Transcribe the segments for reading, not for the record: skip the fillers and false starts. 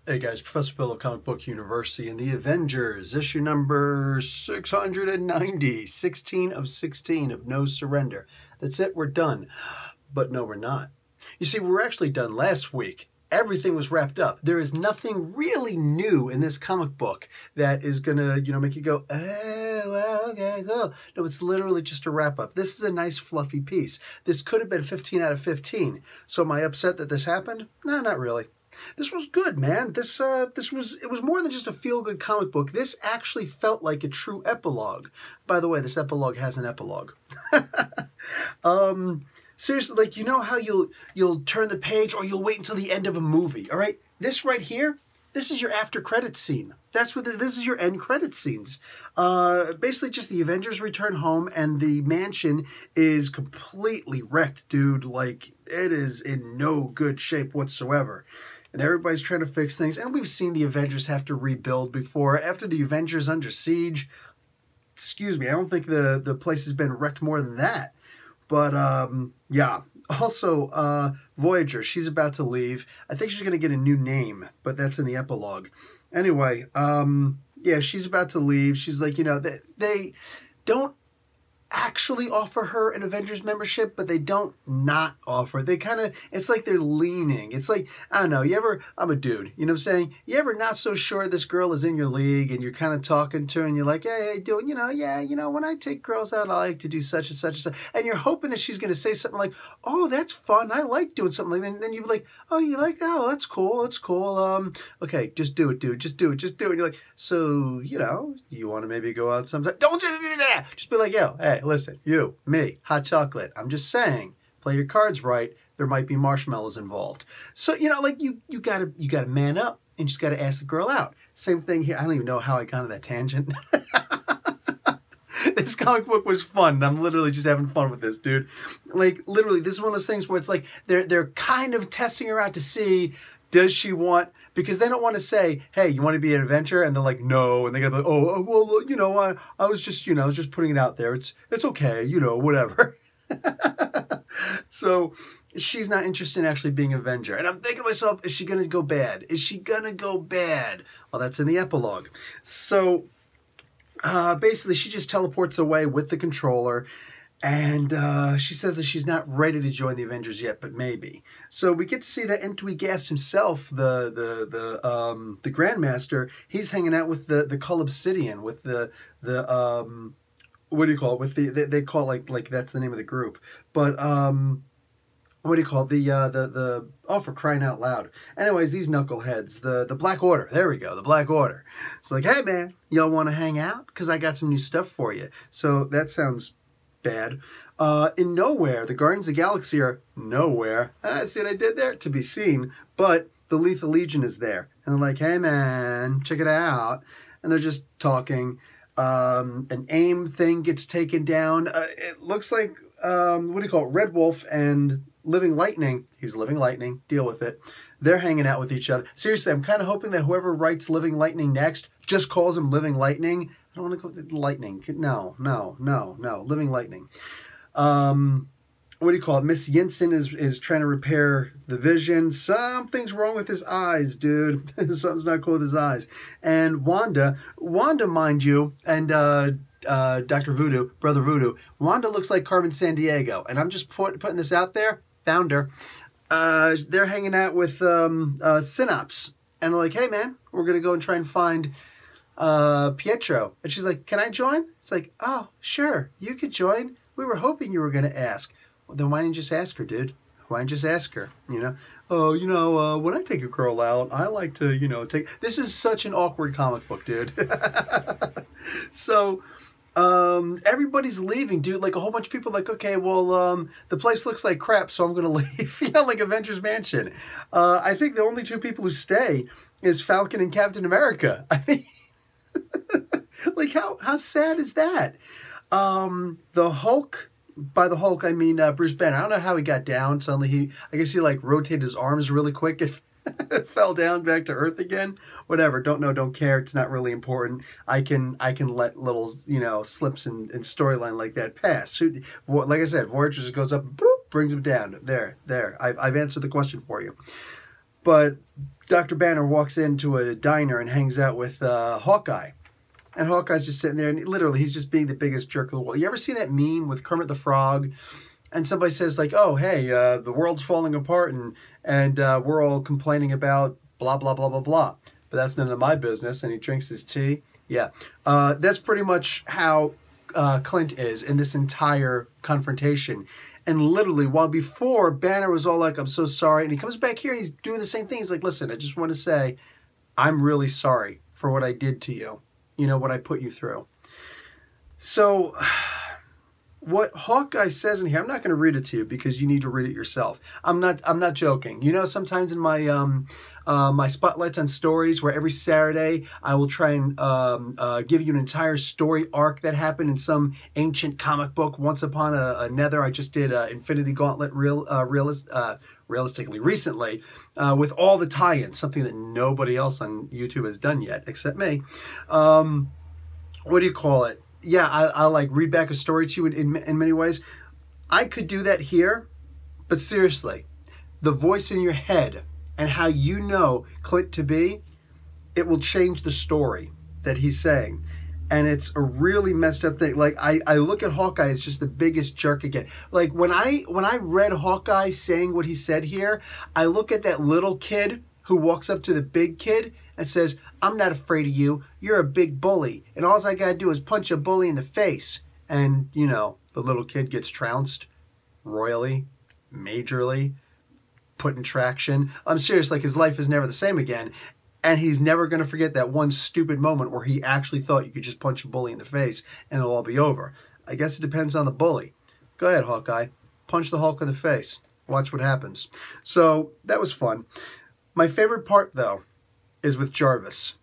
Hey guys, Professor Bill of Comic Book University and the Avengers, issue number 690, 16 of 16 of No Surrender. That's it, we're done. But no, we're not. You see, we were actually done last week. Everything was wrapped up. There is nothing really new in this comic book that is gonna, make you go, oh, well, okay, go. No, it's literally just a wrap up. This is a nice fluffy piece. This could have been 15 out of 15. So am I upset that this happened? No, not really. This was good, man. It was more than just a feel-good comic book. This actually felt like a true epilogue. By the way, this epilogue has an epilogue. Seriously, like, you know how you'll turn the page or you'll wait until the end of a movie, all right? This right here, this is your after credits scene. This is your end credits scenes. Basically just the Avengers return home and the mansion is completely wrecked, dude. Like, it is in no good shape whatsoever. And everybody's trying to fix things. And we've seen the Avengers have to rebuild before. After the Avengers Under Siege, excuse me, I don't think the place has been wrecked more than that. But, yeah. Also, Voyager, she's about to leave. I think she's going to get a new name, but that's in the epilogue. Anyway, yeah, she's about to leave. She's like, they don't actually offer her an Avengers membership, but they don't not offer. They kind of, it's like they're leaning. It's like, I don't know, I'm a dude, you know what I'm saying? You ever not so sure this girl is in your league and you're kind of talking to her and you're like, hey, dude, when I take girls out, I like to do such and such and such. And you're hoping that she's going to say something like, oh, that's fun. I like doing something like that. And then you're like, oh, you like that? Oh, that's cool. That's cool. Okay, just do it, dude. Just do it. Just do it. And you're like, so, you want to maybe go out sometime? Don't just be like, yo, hey, listen, you, me, hot chocolate. I'm just saying, play your cards right. There might be marshmallows involved. So, like you gotta man up and just gotta ask the girl out. Same thing here. I don't even know how I got on that tangent. This comic book was fun, and I'm literally just having fun with this, dude. Like, literally, this is one of those things where it's like they're kind of testing her out to see, does she want, because they don't want to say, hey, you want to be an Avenger? And they're like, no. And they're going to be like, oh, well, I was just putting it out there. It's okay, whatever. So she's not interested in actually being an Avenger. And I'm thinking to myself, is she going to go bad? Is she going to go bad? Well, that's in the epilogue. So basically, she just teleports away with the controller. And she says that she's not ready to join the Avengers yet, but maybe. So we get to see that Enthusiast himself, the Grandmaster. He's hanging out with the Cull Obsidian, with the what do you call it? With they call it like that's the name of the group. But what do you call it? Oh, for crying out loud. Anyways, these knuckleheads, the Black Order. There we go, the Black Order. It's like, hey man, y'all want to hang out? Because I got some new stuff for you. So that sounds bad. In Nowhere, the Guardians of the Galaxy are nowhere. See what I did there? To be seen. But the Lethal Legion is there. And they're like, hey man, check it out. And they're just talking. An AIM thing gets taken down. It looks like, what do you call it? Red Wolf and Living Lightning. He's Living Lightning. Deal with it. They're hanging out with each other. Seriously, I'm kind of hoping that whoever writes Living Lightning next just calls him Living Lightning. I don't want to go with Lightning. No. Living Lightning. What do you call it? Miss Yinsen is trying to repair the vision. Something's wrong with his eyes, dude. Something's not cool with his eyes. And Wanda, mind you, and Dr. Voodoo, Brother Voodoo, Wanda looks like Carmen Sandiego. And I'm just putting this out there. Found her. They're hanging out with Synops. And they're like, hey, man, we're going to go and try and find Pietro. And she's like, can I join? It's like, oh, sure, you could join. We were hoping you were going to ask. Well, then why didn't you just ask her, dude? Why didn't you just ask her? Oh, when I take a girl out, I like to, take... This is such an awkward comic book, dude. So, everybody's leaving, dude. Like, a whole bunch of people are like, okay, well, the place looks like crap, so I'm going to leave. Like Avengers Mansion. I think the only two people who stay is Falcon and Captain America. I mean... Like, how sad is that? The Hulk, by the Hulk, I mean Bruce Banner. I don't know how he got down. Suddenly I guess he like rotated his arms really quick and fell down back to Earth again. Whatever, don't know, don't care. It's not really important. I can let little, slips in storyline like that pass. Like I said, Voyager just goes up, boop, brings him down. There. I've answered the question for you. But Dr. Banner walks into a diner and hangs out with Hawkeye. And Hawkeye's just sitting there, and literally he's just being the biggest jerk of the world. You ever seen that meme with Kermit the Frog? And somebody says like, oh, hey, the world's falling apart and we're all complaining about blah, blah, blah, blah, blah. But that's none of my business. And he drinks his tea. Yeah, that's pretty much how Clint is in this entire confrontation. And literally, while before, Banner was all like, I'm so sorry. And he comes back here and he's doing the same thing. He's like, listen, I just want to say, I'm really sorry for what I did to you. You know, what I put you through. So what Hawkeye says in here, I'm not going to read it to you because you need to read it yourself. I'm not joking. You know, sometimes in my my spotlights on stories, where every Saturday I will try and give you an entire story arc that happened in some ancient comic book once upon a nether. I just did Infinity Gauntlet realistically recently with all the tie-ins, something that nobody else on YouTube has done yet except me. What do you call it? Yeah, I'll like read back a story to you in many ways. I could do that here, but seriously, the voice in your head and how you know Clint to be, it will change the story that he's saying. And it's a really messed up thing. Like, I look at Hawkeye as just the biggest jerk again. Like, when I read Hawkeye saying what he said here, I look at that little kid who walks up to the big kid and says, I'm not afraid of you. You're a big bully. And all I got to do is punch a bully in the face. And, you know, the little kid gets trounced royally, majorly, put in traction. I'm serious, like his life is never the same again. And he's never going to forget that one stupid moment where he actually thought you could just punch a bully in the face and it'll all be over. I guess it depends on the bully. Go ahead, Hawkeye. Punch the Hulk in the face. Watch what happens. So that was fun. My favorite part, though, is with Jarvis.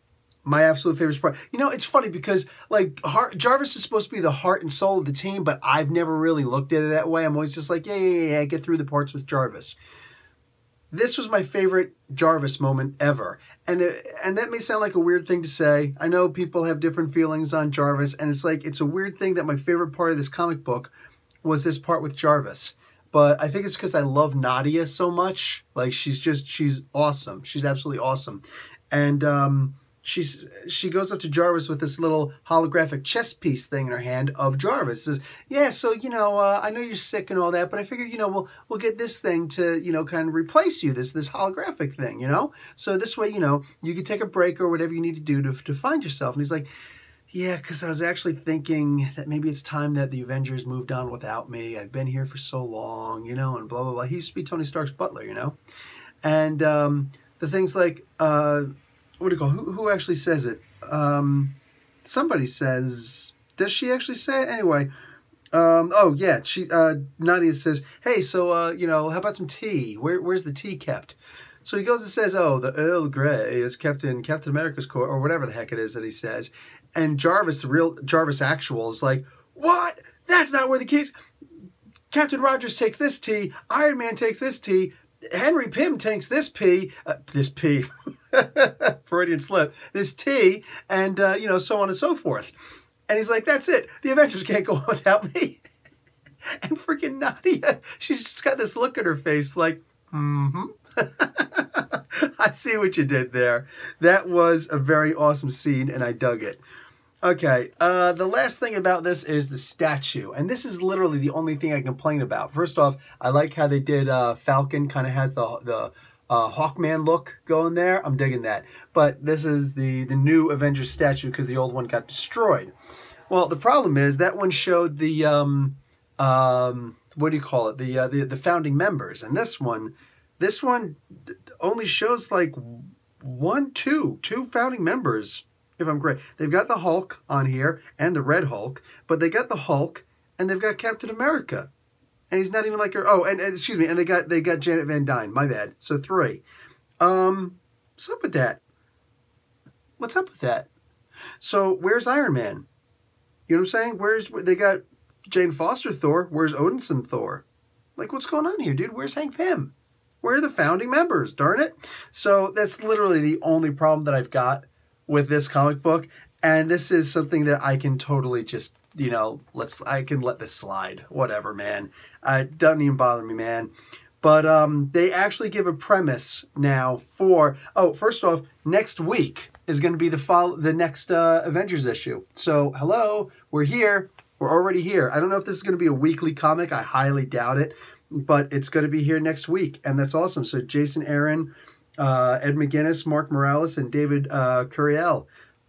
My absolute favorite part. You know, it's funny because, like, Jarvis is supposed to be the heart and soul of the team, but I've never really looked at it that way. I'm always just like, yeah, get through the parts with Jarvis. This was my favorite Jarvis moment ever. And that may sound like a weird thing to say. I know people have different feelings on Jarvis, and it's like, it's a weird thing that my favorite part of this comic book was this part with Jarvis. But I think it's because I love Nadia so much. Like, she's awesome. She's absolutely awesome. And she goes up to Jarvis with this little holographic chess piece thing in her hand of Jarvis. Says, yeah, so, you know, I know you're sick and all that, but I figured, you know, we'll get this thing to, you know, kind of replace you, this holographic thing, you know? So this way, you know, you can take a break or whatever you need to do to find yourself. And he's like, yeah, because I was actually thinking that maybe it's time that the Avengers moved on without me. I've been here for so long, you know, and blah, blah, blah. He used to be Tony Stark's butler, you know? And the things like, what do you call it? Who actually says it? Somebody says, does she actually say it? Anyway, oh, yeah, Nadia says, hey, so, you know, how about some tea? Where's the tea kept? So he goes and says, oh, the Earl Grey is kept in Captain America's court, or whatever the heck it is that he says. And Jarvis, the real Jarvis actual, is like, what? That's not where the keys. Captain Rogers takes this tea. Iron Man takes this tea. Henry Pym takes this pee. Freudian slip. This tea, and, you know, so on and so forth. And he's like, that's it. The Avengers can't go on without me. And freaking Nadia, she's just got this look at her face like, mm-hmm. I see what you did there. That was a very awesome scene, and I dug it. Okay, the last thing about this is the statue, and this is literally the only thing I complain about. First off, I like how they did Falcon kind of has the Hawkman look going there. I'm digging that. But this is the new Avengers statue because the old one got destroyed. Well, the problem is that one showed the what do you call it? The founding members, and this one only shows like two founding members. If I'm correct, they've got the Hulk on here and the Red Hulk, but they got the Hulk and they've got Captain America, and he's not even like her. Oh, and excuse me, and they got Janet Van Dyne. My bad. So 3. What's up with that? What's up with that? So where's Iron Man? You know what I'm saying? They got Jane Foster Thor? Where's Odinson Thor? Like, what's going on here, dude? Where's Hank Pym? Where are the founding members? Darn it! So that's literally the only problem that I've got with this comic book, and this is something that I can totally just, I can let this slide. Whatever, man. It doesn't even bother me, man. But they actually give a premise now for, first off, next week is going to be the next Avengers issue. So, hello, we're here. We're already here. I don't know if this is going to be a weekly comic. I highly doubt it. But it's going to be here next week, and that's awesome. So Jason Aaron, Ed McGuinness, Mark Morales, and David Curiel.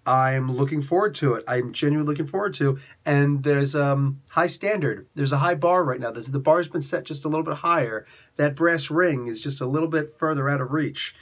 I'm looking forward to it. I'm genuinely looking forward to. And there's high standard. There's a high bar right now. The bar's been set just a little bit higher. That brass ring is just a little bit further out of reach.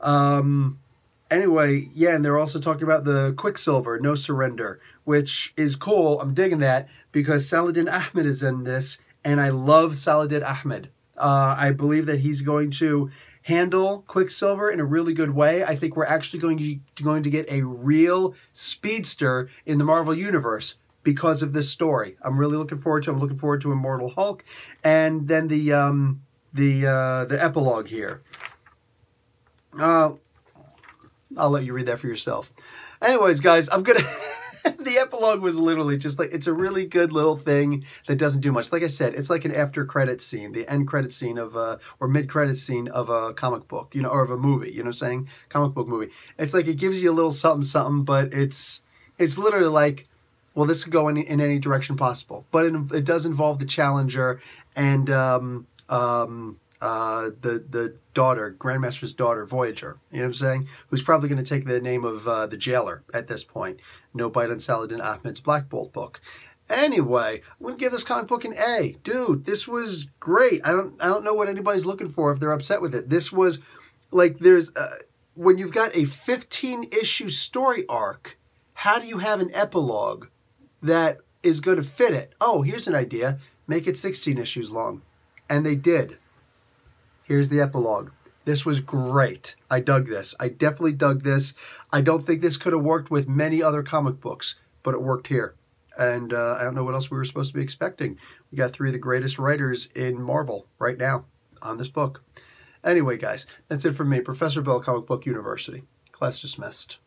Anyway, yeah, and they're also talking about the Quicksilver, No Surrender, which is cool. I'm digging that because Saladin Ahmed is in this, and I love Saladin Ahmed. I believe that he's going to handle Quicksilver in a really good way. I think we're actually going to get a real speedster in the Marvel Universe because of this story. I'm really looking forward to it. I'm looking forward to Immortal Hulk, and then the epilogue here. I'll let you read that for yourself. Anyways, guys, I'm gonna. The epilogue was literally just like, it's a really good little thing that doesn't do much. Like I said, it's like an after credit scene, the end credit scene of or mid credit scene of a comic book, or of a movie, you know what I'm saying? Comic book movie. It's like it gives you a little something, something, but it's literally like, well, this could go in any direction possible. But it does involve the Challenger and the daughter, Grandmaster's daughter, Voyager, you know what I'm saying? Who's probably going to take the name of the jailer at this point. No bite on Saladin Ahmed's Black Bolt book. Anyway, I'm going to give this comic book an A. Dude, this was great. I don't know what anybody's looking for if they're upset with it. This was, like, when you've got a 15-issue story arc, how do you have an epilogue that is going to fit it? Oh, here's an idea. Make it 16 issues long. And they did. Here's the epilogue. This was great. I dug this. I definitely dug this. I don't think this could have worked with many other comic books, but it worked here. And I don't know what else we were supposed to be expecting. We got 3 of the greatest writers in Marvel right now on this book. Anyway, guys, that's it from me, Professor Bell, Comic Book University. Class dismissed.